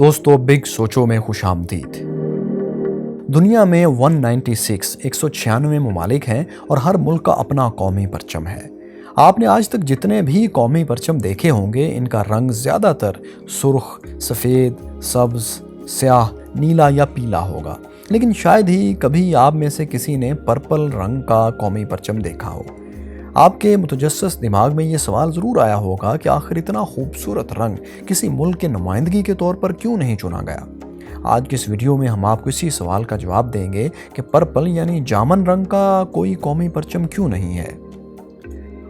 دوستو بگ سوچو میں خوش آمدید۔ دنیا میں 196 ممالک ہیں اور ہر ملک کا اپنا قومی پرچم ہے۔ آپ نے آج تک جتنے بھی قومی پرچم دیکھے ہوں گے ان کا رنگ زیادہ تر سرخ، سفید، سبز، سیاہ، نیلا یا پیلا ہوگا، لیکن شاید ہی کبھی آپ میں سے کسی نے پرپل رنگ کا قومی پرچم دیکھا ہو۔ آپ کے متجسس دماغ میں یہ سوال ضرور آیا ہوگا کہ آخر اتنا خوبصورت رنگ کسی ملک کے نمائندگی کے طور پر کیوں نہیں چنا گیا؟ آج کی اس ویڈیو میں ہم آپ کو اسی سوال کا جواب دیں گے کہ پرپل یعنی جامن رنگ کا کوئی قومی پرچم کیوں نہیں ہے۔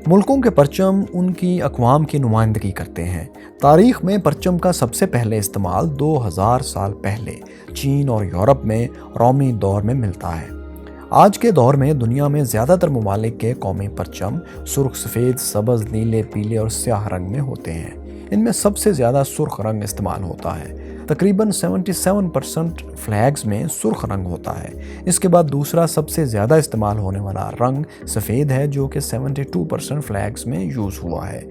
ملکوں کے پرچم ان کی اقوام کی نمائندگی کرتے ہیں۔ تاریخ میں پرچم کا سب سے پہلے استعمال 2000 سال پہلے چین اور یورپ میں رومی دور میں ملتا ہے۔ آج کے دور میں دنیا میں زیادہ تر ممالک کے قومی پرچم سرخ، سفید، سبز، نیلے، پیلے اور سیاہ رنگ میں ہوتے ہیں۔ ان میں سب سے زیادہ سرخ رنگ استعمال ہوتا ہے۔ تقریباً 77% فلیگز میں سرخ رنگ ہوتا ہے۔ اس کے بعد دوسرا سب سے زیادہ استعمال ہونے والا رنگ سفید ہے جو کہ 72% فلیگز میں یوز ہوا ہے۔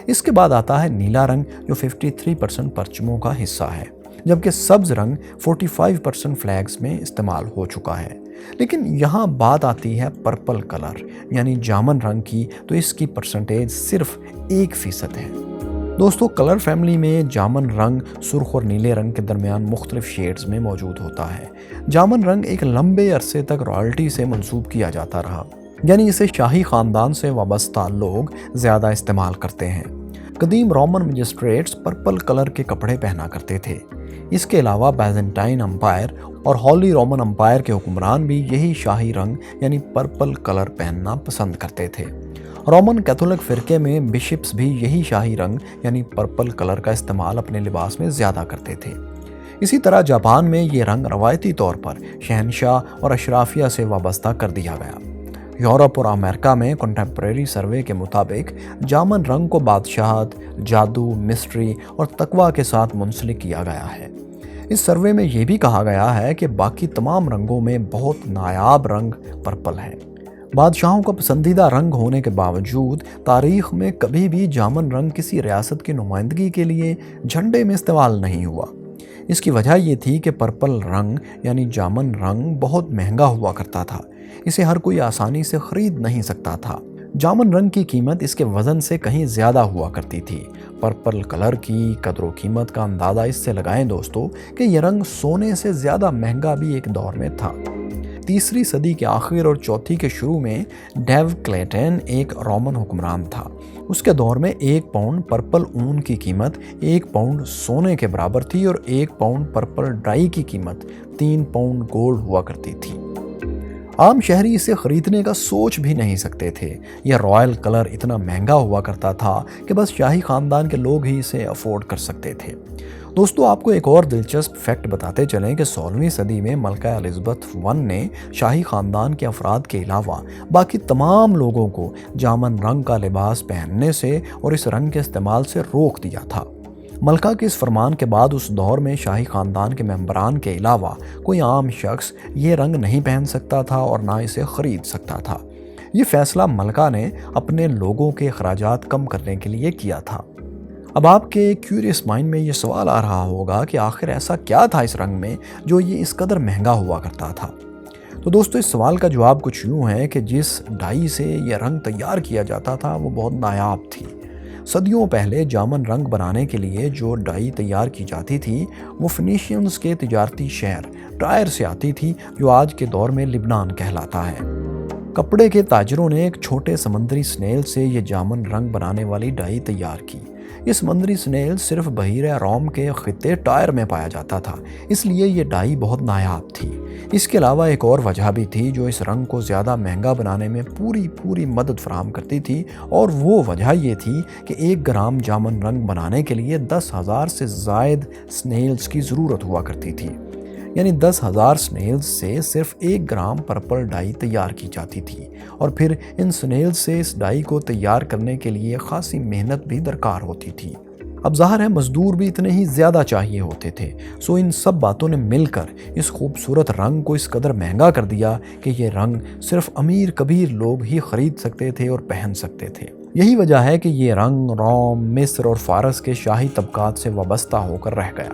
اس کے بعد آتا ہے نیلا رنگ جو 53% پرچموں کا حصہ ہے، جبکہ سبز رنگ 45% فلیگز میں استعمال ہو چکا ہے۔ لیکن یہاں بات آتی ہے پرپل کلر یعنی جامن رنگ کی، تو اس کی پرسنٹیج صرف 1% ہے۔ دوستو، کلر فیملی میں جامن رنگ سرخ اور نیلے رنگ کے درمیان مختلف شیڈز میں موجود ہوتا ہے۔ جامن رنگ ایک لمبے عرصے تک رائلٹی سے منسوب کیا جاتا رہا، یعنی اسے شاہی خاندان سے وابستہ لوگ زیادہ استعمال کرتے ہیں۔ قدیم رومن مجسٹریٹس پرپل کلر کے کپڑے پہنا کرتے تھے۔ اس کے علاوہ بیزنٹائن امپائر اور ہولی رومن امپائر کے حکمران بھی یہی شاہی رنگ یعنی پرپل کلر پہننا پسند کرتے تھے۔ رومن کیتھولک فرقے میں بشپس بھی یہی شاہی رنگ یعنی پرپل کلر کا استعمال اپنے لباس میں زیادہ کرتے تھے۔ اسی طرح جاپان میں یہ رنگ روایتی طور پر شہنشاہ اور اشرافیہ سے وابستہ کر دیا گیا۔ یورپ اور امریکہ میں کنٹمپریری سروے کے مطابق جامن رنگ کو بادشاہت، جادو، مسٹری اور تقوی کے ساتھ منسلک کیا گیا ہے۔ اس سروے میں یہ بھی کہا گیا ہے کہ باقی تمام رنگوں میں بہت نایاب رنگ پرپل ہے۔ بادشاہوں کا پسندیدہ رنگ ہونے کے باوجود تاریخ میں کبھی بھی جامن رنگ کسی ریاست کی نمائندگی کے لیے جھنڈے میں استعمال نہیں ہوا۔ اس کی وجہ یہ تھی کہ پرپل رنگ یعنی جامن رنگ بہت مہنگا ہوا کرتا تھا۔ اسے ہر کوئی آسانی سے خرید نہیں سکتا تھا۔ جامن رنگ کی قیمت اس کے وزن سے کہیں زیادہ ہوا کرتی تھی۔ پرپل کلر کی قدر و قیمت کا اندازہ اس سے لگائیں دوستو کہ یہ رنگ سونے سے زیادہ مہنگا بھی ایک دور میں تھا۔ 3 صدی کے آخر اور 4 کے شروع میں ڈیو کلیٹن ایک رومن حکمران تھا۔ اس کے دور میں 1 پاؤنڈ پرپل اون کی قیمت 1 پاؤنڈ سونے کے برابر تھی اور 1 پاؤنڈ پرپل ڈائی کی قیمت 3 پاؤنڈ گولڈ ہوا کرتی تھی۔ عام شہری اسے خریدنے کا سوچ بھی نہیں سکتے تھے۔ یہ رائل کلر اتنا مہنگا ہوا کرتا تھا کہ بس شاہی خاندان کے لوگ ہی اسے افورڈ کر سکتے تھے۔ دوستو، آپ کو ایک اور دلچسپ فیکٹ بتاتے چلیں کہ 16ویں صدی میں ملکہ الزبتھ I نے شاہی خاندان کے افراد کے علاوہ باقی تمام لوگوں کو جامن رنگ کا لباس پہننے سے اور اس رنگ کے استعمال سے روک دیا تھا۔ ملکہ کے اس فرمان کے بعد اس دور میں شاہی خاندان کے ممبران کے علاوہ کوئی عام شخص یہ رنگ نہیں پہن سکتا تھا اور نہ اسے خرید سکتا تھا۔ یہ فیصلہ ملکہ نے اپنے لوگوں کے اخراجات کم کرنے کے لیے کیا تھا۔ اب آپ کے کیوریس مائنڈ میں یہ سوال آ رہا ہوگا کہ آخر ایسا کیا تھا اس رنگ میں جو یہ اس قدر مہنگا ہوا کرتا تھا؟ تو دوستو، اس سوال کا جواب کچھ یوں ہے کہ جس ڈائی سے یہ رنگ تیار کیا جاتا تھا وہ بہت نایاب تھی۔ صدیوں پہلے جامن رنگ بنانے کے لیے جو ڈائی تیار کی جاتی تھی وہ فنیشینز کے تجارتی شہر ٹائر سے آتی تھی جو آج کے دور میں لبنان کہلاتا ہے۔ کپڑے کے تاجروں نے ایک چھوٹے سمندری سنیل سے یہ جامن رنگ بنانے والی ڈائی تیار کی۔ یہ سمندری سنیل صرف بحیرہ روم کے خطے ٹائر میں پایا جاتا تھا، اس لیے یہ ڈائی بہت نایاب تھی۔ اس کے علاوہ ایک اور وجہ بھی تھی جو اس رنگ کو زیادہ مہنگا بنانے میں پوری مدد فراہم کرتی تھی، اور وہ وجہ یہ تھی کہ 1 گرام جامن رنگ بنانے کے لیے 10,000 سے زائد سنیلز کی ضرورت ہوا کرتی تھی، یعنی 10,000 سنیلز سے صرف 1 گرام پرپل ڈائی تیار کی جاتی تھی، اور پھر ان سنیلز سے اس ڈائی کو تیار کرنے کے لیے خاصی محنت بھی درکار ہوتی تھی۔ اب ظاہر ہے مزدور بھی اتنے ہی زیادہ چاہیے ہوتے تھے، سو ان سب باتوں نے مل کر اس خوبصورت رنگ کو اس قدر مہنگا کر دیا کہ یہ رنگ صرف امیر کبیر لوگ ہی خرید سکتے تھے اور پہن سکتے تھے۔ یہی وجہ ہے کہ یہ رنگ روم، مصر اور فارس کے شاہی طبقات سے وابستہ ہو کر رہ گیا۔